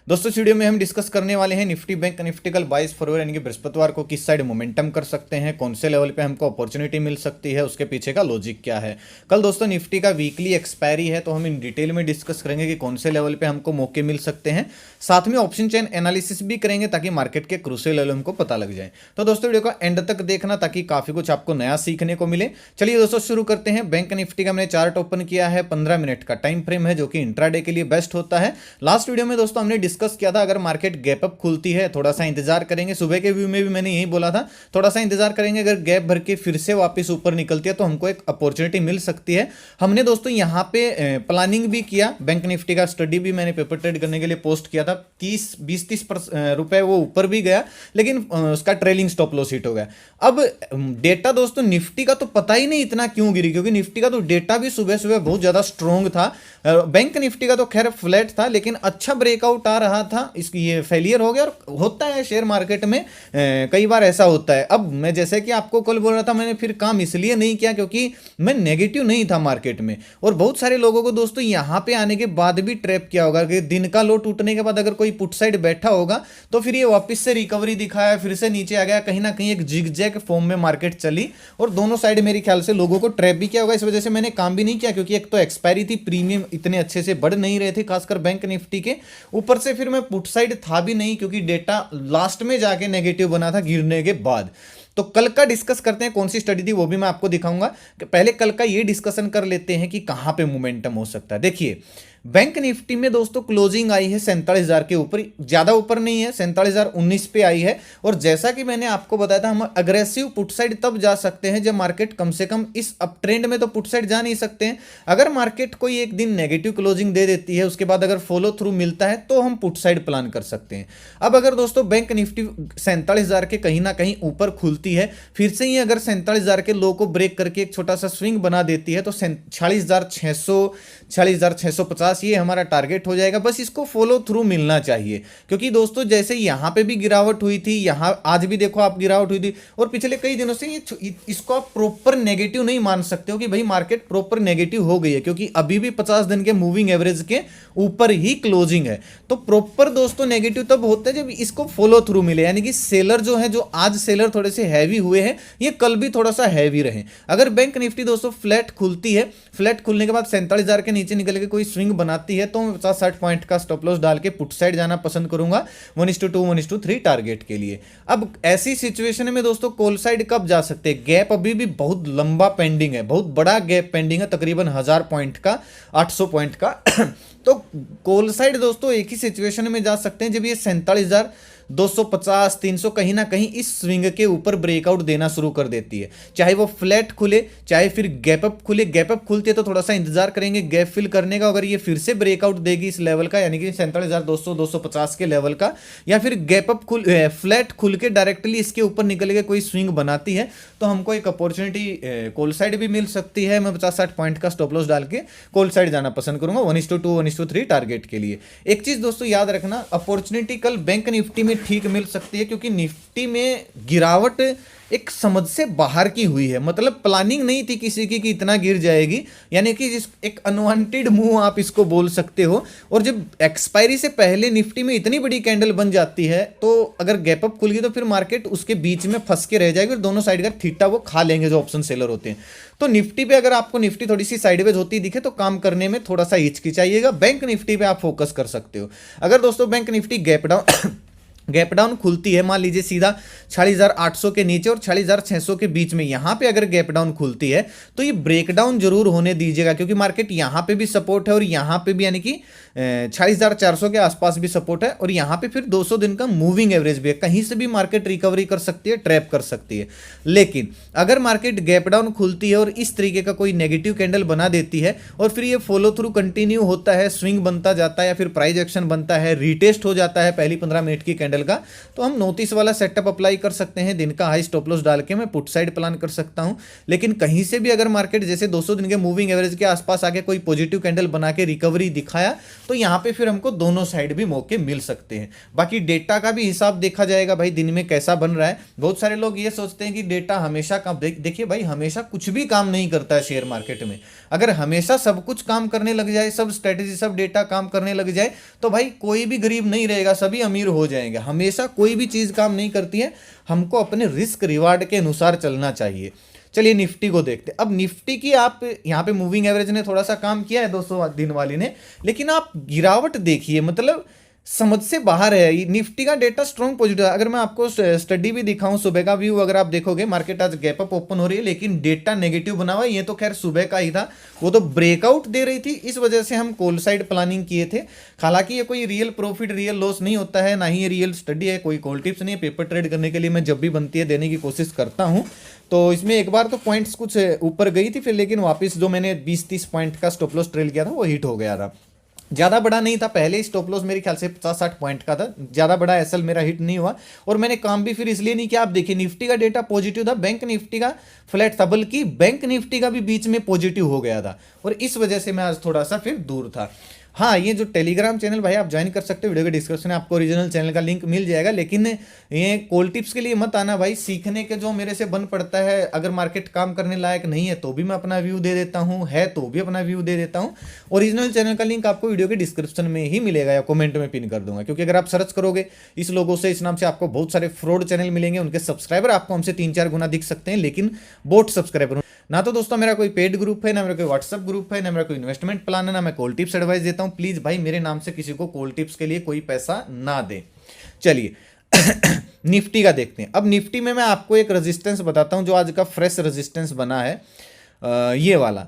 दोस्तों इस वीडियो में हम डिस्कस करने वाले हैं निफ्टी बैंक निफ्टी कल 22 फरवरी यानी कि बृहस्पतिवार को किस साइड मोमेंटम कर सकते हैं, कौन से लेवल पे हमको अपॉर्चुनिटी मिल सकती है, उसके पीछे का लॉजिक क्या है। कल दोस्तों निफ्टी का वीकली एक्सपायरी है तो हम इन डिटेल में डिस्कस करेंगे कि कौन से लेवल पे हमको मौके मिल सकते हैं। साथ में ऑप्शन चेन एनालिसिस भी करेंगे ताकि मार्केट के क्रूशियल लेवल हमको पता लग जाए। तो दोस्तों वीडियो को एंड तक देखना ताकि काफी कुछ आपको नया सीखने को मिले। चलिए दोस्तों शुरू करते हैं। बैंक निफ्टी का मैंने चार्ट ओपन किया है, 15 मिनट का टाइम फ्रेम है जो कि इंट्राडे के लिए बेस्ट होता है। लास्ट वीडियो में दोस्तों हमने डिस्कस किया था अगर मार्केट गैप अप खुलती है थोड़ा सा इंतजार करेंगे। सुबह के व्यू में भी मैंने यही बोला था, थोड़ा सा इंतजार करेंगे, अगर गैप भर के फिर से वापस ऊपर निकलती है तो हमको एक अपॉर्चुनिटी मिल सकती है। हमने दोस्तों यहां पे प्लानिंग भी किया, बैंक निफ्टी का स्टडी भी मैंने पेपर ट्रेड करने के लिए पोस्ट किया था। 20-30 रुपए वो ऊपर भी गया लेकिन उसका ट्रेलिंग स्टॉप लॉस हिट हो गया। अब डेटा दोस्तों निफ्टी का तो पता ही नहीं इतना क्यों गिरी, क्योंकि निफ्टी का तो डेटा भी सुबह सुबह बहुत ज्यादा स्ट्रॉन्ग था। बैंक निफ्टी का तो खैर फ्लैट था लेकिन अच्छा ब्रेकआउट आ रहा था, इसकी ये फेलियर हो गया। और होता है शेयर मार्केट में कई बार ऐसा होता है। अब मैं जैसे कि आपको कल बोल रहा था, मैंने फिर काम इसलिए नहीं किया क्योंकि मैं नेगेटिव नहीं था मार्केट में। और बहुत सारे लोगों को दोस्तों यहां पे आने के बाद भी ट्रैप किया होगा कि दिन का लो टूटने के बाद अगर कोई पुट साइड बैठा होगा तो फिर ये वापस से रिकवरी दिखाया, फिर से नीचे आ गया, कहीं ना कहीं एक जिगजैग फॉर्म में मार्केट चली और दोनों साइड मेरे ख्याल से लोगों को ट्रैप भी किया होगा। इस वजह से मैंने काम भी नहीं किया क्योंकि एक तो एक्सपायरी थी, प्रीमियम इतने अच्छे से बढ़ नहीं रहे थे खासकर बैंक निफ्टी के ऊपर से, फिर मैं पुट साइड था भी नहीं क्योंकि डेटा लास्ट में जाके नेगेटिव बना था गिरने के बाद। तो कल का डिस्कस करते हैं, कौन सी स्टडी थी वो भी मैं आपको दिखाऊंगा। कि पहले कल का ये डिस्कशन कर लेते हैं कि कहां पे मोमेंटम हो सकता है। देखिए बैंक निफ्टी में दोस्तों क्लोजिंग आई है 47,000 के ऊपर, ज्यादा ऊपर नहीं है, 47,019 पे आई है। और जैसा कि मैंने आपको बताया था हम अग्रेसिव पुट साइड तब जा सकते हैं जब मार्केट कम से कम इस अप ट्रेंड में तो पुट साइड जा नहीं सकते हैं। अगर मार्केट कोई एक दिन नेगेटिव क्लोजिंग दे देती है उसके बाद अगर फॉलो थ्रू मिलता है तो हम पुट साइड प्लान कर सकते हैं। अब अगर दोस्तों बैंक निफ्टी 47,000 के कहीं ना कहीं ऊपर खुलती है, फिर से ही अगर 47,000 के लो को ब्रेक करके एक छोटा सा स्विंग बना देती है तो 46,600 46,650 ये हमारा टारगेट हो जाएगा। बस इसको फॉलो थ्रू मिलना चाहिए क्योंकि दोस्तों जैसे यहां पे भी गिरावट हुई थी, यहां आज भी देखो आप गिरावट हुई थी और पिछले कई दिनों से इसको आप प्रॉपर नेगेटिव नहीं मान सकते हो कि भाई मार्केट प्रॉपर नेगेटिव हो गई है, क्योंकि अभी भी 50 दिन के मूविंग एवरेज के ऊपर ही क्लोजिंग है। तो प्रॉपर दोस्तों नेगेटिव तब होता है जब इसको फॉलो थ्रू मिले, यानी कि सेलर जो है, जो आज सेलर थोड़े से हैवी हुए हैं ये कल भी थोड़ा सा हैवी रहे। अगर बैंक निफ्टी दोस्तों फ्लैट खुलती है, फ्लैट खुलने के बाद 47,000 के नीचे निकल के कोई स्विंग बनाती है तो मैं 50-60 पॉइंट का स्टॉप लॉस डाल के पुट साइड जाना पसंद करूंगा 1:2 1:3 टारगेट के लिए। अब ऐसी सिचुएशन में दोस्तों कॉल साइड कब जा सकते हैं? गैप अभी भी बहुत लंबा पेंडिंग है, बहुत बड़ा गैप पेंडिंग है, तकरीबन 1000 पॉइंट का, 800 पॉइंट का। तो कॉल साइड दोस्तों एक ही सिचुएशन में जा सकते हैं जब ये 47,250 300 कहीं ना कहीं इस स्विंग के ऊपर ब्रेकआउट देना शुरू कर देती है, चाहे वो फ्लैट खुले चाहे फिर गैप अप खुले। गैप अप खुलती है तो थोड़ा सा इंतजार करेंगे गैप फिल करने का, अगर ये फिर से ब्रेकआउट देगी इस लेवल का यानी कि 47,200 250 के लेवल का, या फिर गैप अप खुल फ्लैट खुल के डायरेक्टली इसके ऊपर निकल के कोई स्विंग बनाती है तो हमको एक अपॉर्चुनिटी कॉल साइड भी मिल सकती है। मैं 50-60 पॉइंट का स्टॉप लॉस डाल के कॉल साइड जाना पसंद करूंगा 1:2 1:3 टारगेट के लिए। एक चीज दोस्तों याद रखना, अपॉर्चुनिटी कल बैंक निफ्टी में ठीक मिल सकती है क्योंकि निफ्टी में गिरावट एक समझ से बाहर की हुई है, मतलब प्लानिंग नहीं थी किसी की कि इतना गिर जाएगी, यानी कि एक अनवांटेड मूव आप इसको बोल सकते हो। और जब एक्सपायरी से पहले निफ्टी में इतनी बड़ी कैंडल बन जाती है तो अगर गैप अप खुल गई तो फिर मार्केट उसके बीच में फंस के रह जाएगी और दोनों साइड का थीटा वो खा लेंगे जो ऑप्शन सेलर होते हैं। तो निफ्टी पे अगर आपको निफ्टी थोड़ी सी साइडवेज होती दिखे तो काम करने में थोड़ा सा हिचकिचाइएगा, बैंक निफ्टी पे आप फोकस कर सकते हो। अगर दोस्तों बैंक निफ्टी गैप डाउन खुलती है, मान लीजिए सीधा 46,800 के नीचे और 46,600 के बीच में, यहां पे अगर गैप डाउन खुलती है तो ये ब्रेकडाउन जरूर होने दीजिएगा क्योंकि मार्केट यहां पे भी सपोर्ट है और यहां पे भी, यानी कि 46,400 के आसपास भी सपोर्ट है और यहां पे फिर 200 दिन का मूविंग एवरेज भी है, कहीं से भी मार्केट रिकवरी कर सकती है, ट्रैप कर सकती है। लेकिन अगर मार्केट गैप डाउन खुलती है और इस तरीके का कोई नेगेटिव कैंडल बना देती है और फिर ये फॉलो थ्रू कंटिन्यू होता है, स्विंग बनता जाता है या फिर प्राइस एक्शन बनता है, रिटेस्ट हो जाता है पहली 15 मिनट की कैंडल चैनल का, तो हम नोटिस वाला सेटअप अप्लाई कर सकते हैं। दिन का हाई स्टॉप लॉस डाल के मैं पुट साइड प्लान कर सकता हूं। लेकिन कहीं से भी अगर मार्केट जैसे 200 दिन के मूविंग एवरेज के आसपास आके कोई पॉजिटिव कैंडल बना के रिकवरी दिखाया तो यहां पे फिर हमको दोनों साइड भी मौके मिल सकते हैं। बाकी डेटा का भी हिसाब देखा जाएगा भाई, दिन में कैसा बन रहा है। बहुत सारे लोग ये सोचते हैं कि डेटा हमेशा काम, देखिए भाई हमेशा कुछ भी काम नहीं करता है शेयर मार्केट में। अगर हमेशा सब कुछ काम करने लग जाए, सब स्ट्रेटेजी सब डेटा काम करने लग जाए तो भाई कोई भी गरीब नहीं रहेगा, सभी अमीर हो जाएंगे। हमेशा कोई भी चीज काम नहीं करती है, हमको अपने रिस्क रिवार्ड के अनुसार चलना चाहिए। चलिए निफ्टी को देखते हैं। अब निफ्टी की आप यहाँ पे मूविंग एवरेज ने थोड़ा सा काम किया है 200 दिन वाली ने, लेकिन आप गिरावट देखिए, मतलब समझ से बाहर है। निफ्टी का डेटा स्ट्रॉन्ग पॉजिटिव है। अगर मैं आपको स्टडी भी दिखाऊं, सुबह का व्यू अगर आप देखोगे, मार्केट आज गैप अप ओपन हो रही है लेकिन डेटा नेगेटिव बना हुआ है। ये तो खैर सुबह का ही था, वो तो ब्रेकआउट दे रही थी, इस वजह से हम कॉल साइड प्लानिंग किए थे। हालांकि ये कोई रियल प्रॉफिट रियल लॉस नहीं होता है, ना ही ये रियल स्टडी है, कोई कॉल टिप्स नहीं है। पेपर ट्रेड करने के लिए मैं जब भी बनती है देने की कोशिश करता हूँ। तो इसमें एक बार तो पॉइंट्स कुछ ऊपर गई थी फिर, लेकिन वापस जो मैंने 20-30 पॉइंट का स्टॉप लॉस ट्रेल किया था वो हिट हो गया था। ज़्यादा बड़ा नहीं था, पहले ही स्टॉप लॉस मेरे ख्याल से 50-60 पॉइंट का था, ज़्यादा बड़ा एसएल मेरा हिट नहीं हुआ। और मैंने काम भी फिर इसलिए नहीं किया। आप देखिए निफ्टी का डेटा पॉजिटिव था, बैंक निफ्टी का फ्लैट था, बल्कि बैंक निफ्टी का भी बीच में पॉजिटिव हो गया था, और इस वजह से मैं आज थोड़ा सा फिर दूर था। हाँ, ये जो टेलीग्राम चैनल भाई आप ज्वाइन कर सकते हो, वीडियो के डिस्क्रिप्शन में आपको ओरिजिनल चैनल का लिंक मिल जाएगा। लेकिन ये कॉल टिप्स के लिए मत आना भाई, सीखने के जो मेरे से बन पड़ता है। अगर मार्केट काम करने लायक नहीं है तो भी मैं अपना व्यू दे देता हूँ, है तो भी अपना व्यू दे देता हूँ। ओरिजिनल चैनल का लिंक आपको वीडियो के डिस्क्रिप्शन में ही मिलेगा या कमेंट में पिन कर दूंगा, क्योंकि अगर आप सर्च करोगे इस लोगों से, इस नाम से, आपको बहुत सारे फ्रॉड चैनल मिलेंगे। उनके सब्सक्राइबर आपको हमसे 3-4 गुना दिख सकते हैं, लेकिन बोट सब्सक्राइबर ना। तो दोस्तों मेरा कोई पेड ग्रुप है, ना मेरा कोई व्हाट्सएप ग्रुप है, ना मेरा कोई इन्वेस्टमेंट प्लान है, ना मैं कॉल टिप्स एडवाइस देता हूं। प्लीज भाई मेरे नाम से किसी को कॉल टिप्स के लिए कोई पैसा ना दे। चलिए निफ्टी का देखते हैं। अब निफ्टी में मैं आपको एक रेजिस्टेंस बताता हूं जो आज का फ्रेश रेजिस्टेंस बना है। ये वाला,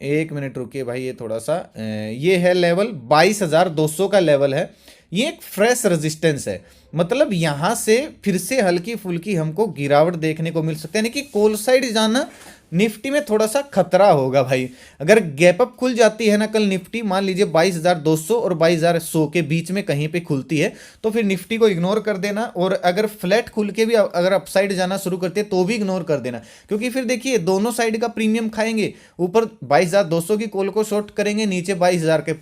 एक मिनट रुकिए भाई, ये थोड़ा सा ये है लेवल 22,200 का लेवल है। ये एक फ्रेश रेजिस्टेंस है, मतलब यहां से फिर से हल्की फुल्की हमको गिरावट देखने को मिल सकती है। यानी कि कॉल साइड जाना निफ्टी में थोड़ा सा खतरा होगा भाई। अगर गैप अप खुल जाती है ना कल निफ्टी, मान लीजिए 22,200 और 22,100 के बीच में कहीं पे खुलती है, तो फिर निफ्टी को इग्नोर कर देना। और अगर फ्लैट खुल के भी अगर अपसाइड जाना शुरू करते हैं तो भी इग्नोर कर देना, क्योंकि फिर देखिए दोनों साइड का प्रीमियम खाएंगे। ऊपर 22,200 की कॉल को शॉर्ट करेंगे, नीचे 22,000 के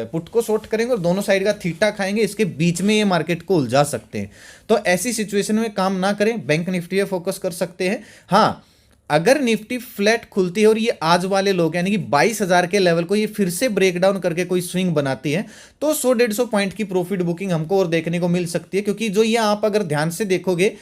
पुट को शॉर्ट करेंगे, और दोनों साइड का थीटा खाएंगे। इसके बीच में ये मार्केट को उलझा सकते हैं। तो ऐसी सिचुएशन में काम ना करें, बैंक निफ्टी पे फोकस कर सकते हैं। हाँ, अगर निफ्टी फ्लैट खुलती है और ये आज वाले लोग यानी कि 22,000 के लेवल को ये फिर से ब्रेक डाउन करके कोई स्विंग बनाती है, तो 100-150 पॉइंट की प्रॉफिट बुकिंग हमको और देखने को मिल सकती है। क्योंकि जो ये आप अगर ध्यान से देखोगे,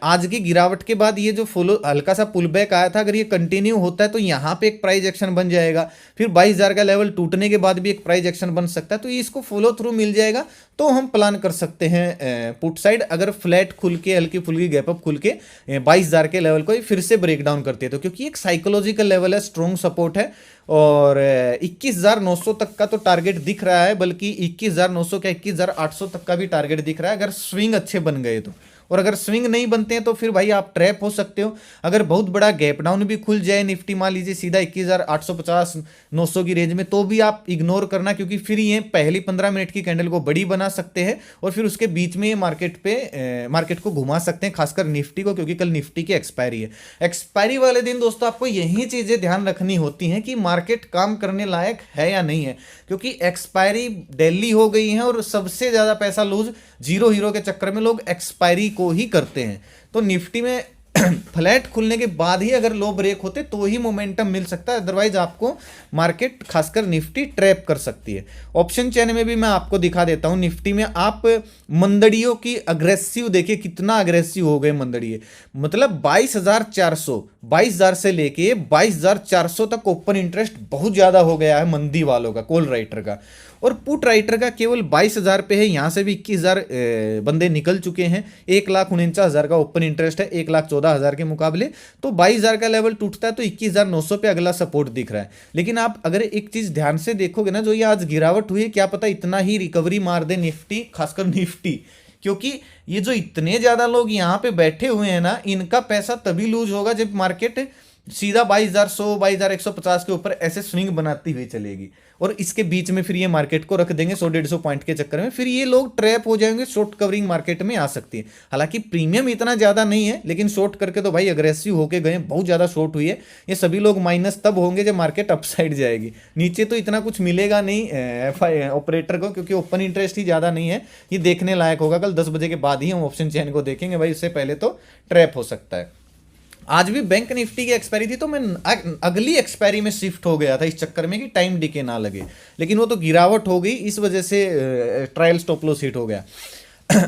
आज की गिरावट के बाद ये जो फॉलो हल्का सा पुल बैक आया था, अगर ये कंटिन्यू होता है तो यहाँ पे एक प्राइस एक्शन बन जाएगा। फिर 22,000 का लेवल टूटने के बाद भी एक प्राइस एक्शन बन सकता है, तो ये इसको फॉलो थ्रू मिल जाएगा, तो हम प्लान कर सकते हैं पुट साइड। अगर फ्लैट खुल के हल्की फुल्की गैप अप खुल के 22,000 के लेवल को फिर से ब्रेक डाउन करती है, तो क्योंकि एक साइकोलॉजिकल लेवल है, स्ट्रॉन्ग सपोर्ट है। और 21,900 तक का तो टारगेट दिख रहा है, बल्कि 21,900 का 21,800 तक का भी टारगेट दिख रहा है, अगर स्विंग अच्छे बन गए तो। और अगर स्विंग नहीं बनते हैं तो फिर भाई आप ट्रैप हो सकते हो। अगर बहुत बड़ा गैप डाउन भी खुल जाए निफ्टी, मान लीजिए सीधा 21,850-900 की रेंज में, तो भी आप इग्नोर करना, क्योंकि फिर ये पहली 15 मिनट की कैंडल को बड़ी बना सकते हैं और फिर उसके बीच में ये मार्केट को घुमा सकते हैं, खासकर निफ्टी को, क्योंकि कल निफ्टी की एक्सपायरी है। एक्सपायरी वाले दिन दोस्तों आपको यही चीजें ध्यान रखनी होती हैं कि मार्केट काम करने लायक है या नहीं है, क्योंकि एक्सपायरी डेली हो गई है और सबसे ज्यादा पैसा लूज जीरो हीरो के चक्कर में लोग एक्सपायरी को ही करते हैं। तो निफ्टी में फ्लैट खुलने के बाद ही अगर लो ब्रेक होते तो ही मोमेंटम मिल सकता है, अदरवाइज आपको मार्केट खासकर निफ्टी ट्रैप कर सकती है। ऑप्शन चेन में भी मैं आपको दिखा देता हूं। निफ्टी में आप मंदड़ियों की अग्रेसिव देखिए, कितना अग्रेसिव हो गए मंदड़िए, मतलब 22,400, 22,000 से लेके 22,400 तक ओपन इंटरेस्ट बहुत ज्यादा हो गया है मंदी वालों का, कॉल राइटर का। और पुट राइटर का केवल 22,000 पे है, यहां से भी 21,000 बंदे निकल चुके हैं। 1,49,000 का ओपन इंटरेस्ट है 1,14,000 के मुकाबले, तो 22,000 का लेवल टूटता है तो 21,900 पे अगला सपोर्ट दिख रहा है। लेकिन आप अगर एक चीज ध्यान से देखोगे ना, जो ये आज गिरावट हुई है, क्या पता इतना ही रिकवरी मार दे निफ्टी, खासकर निफ्टी, क्योंकि ये जो इतने ज्यादा लोग यहाँ पे बैठे हुए हैं ना, इनका पैसा तभी लूज होगा जब मार्केट सीधा 22,100 22,150 के ऊपर ऐसे स्विंग बनाती हुई चलेगी, और इसके बीच में फिर ये मार्केट को रख देंगे 100-150 पॉइंट के चक्कर में, फिर ये लोग ट्रैप हो जाएंगे, शॉर्ट कवरिंग मार्केट में आ सकती है। हालांकि प्रीमियम इतना ज्यादा नहीं है, लेकिन शॉर्ट करके तो भाई अग्रेसिव होके गए, बहुत ज्यादा शॉर्ट हुई है। ये सभी लोग माइनस तब होंगे जब मार्केट अपसाइड जाएगी, नीचे तो इतना कुछ मिलेगा नहीं ऑपरेटर को, क्योंकि ओपन इंटरेस्ट ही ज्यादा नहीं है। ये देखने लायक होगा, कल 10 बजे के बाद ही हम ऑप्शन चेन को देखेंगे भाई, इससे पहले तो ट्रैप हो सकता है। आज भी बैंक निफ्टी की एक्सपायरी थी, तो मैं अगली एक्सपायरी में शिफ्ट हो गया था इस चक्कर में कि टाइम डिके ना लगे, लेकिन वो तो गिरावट हो गई, इस वजह से ट्रायल स्टॉप लॉस हिट हो गया।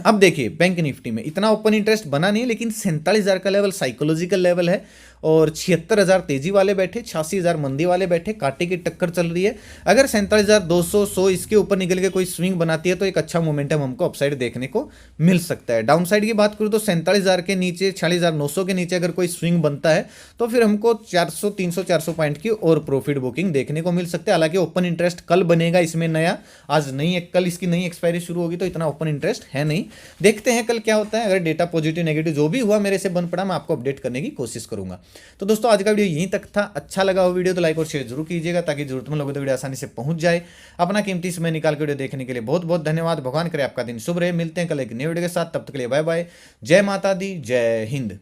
अब देखिए बैंक निफ्टी में इतना ओपन इंटरेस्ट बना नहीं, लेकिन 47,000 का लेवल साइकोलॉजिकल लेवल है, और 76,000 तेजी वाले बैठे, 86,000 मंदी वाले बैठे, कांटे की टक्कर चल रही है। अगर 47,200 100 इसके ऊपर निकल के कोई स्विंग बनाती है तो एक अच्छा मोमेंटम हमको अपसाइड देखने को मिल सकता है। डाउन साइड की बात करूँ तो 47,000 के नीचे, 46,900 के नीचे अगर कोई स्विंग बनता है तो फिर हमको 400 300 400 पॉइंट की और प्रॉफिट बुकिंग देखने को मिल सकता है। हालांकि ओपन इंटरेस्ट कल बनेगा इसमें नया, आज नहीं, कल इसकी नई एक्सपायरी शुरू होगी, तो इतना ओपन इंटरेस्ट है नहीं। देखते हैं कल क्या होता है, अगर डेटा पॉजिटिव नेगेटिव जो भी हुआ मेरे से बन पड़ा, मैं आपको अपडेट करने की कोशिश करूंगा। तो दोस्तों आज का वीडियो यहीं तक था। अच्छा लगा हो वीडियो तो लाइक और शेयर जरूर कीजिएगा, ताकि जरूरतमंद लोगों तक वीडियो आसानी से पहुंच जाए। अपना कीमती समय निकाल के वीडियो देखने के लिए बहुत बहुत धन्यवाद। भगवान करे आपका दिन शुभ रहे। मिलते हैं कल एक नए वीडियो के साथ, तब तक के लिए बाय बाय। जय माता दी, जय हिंद।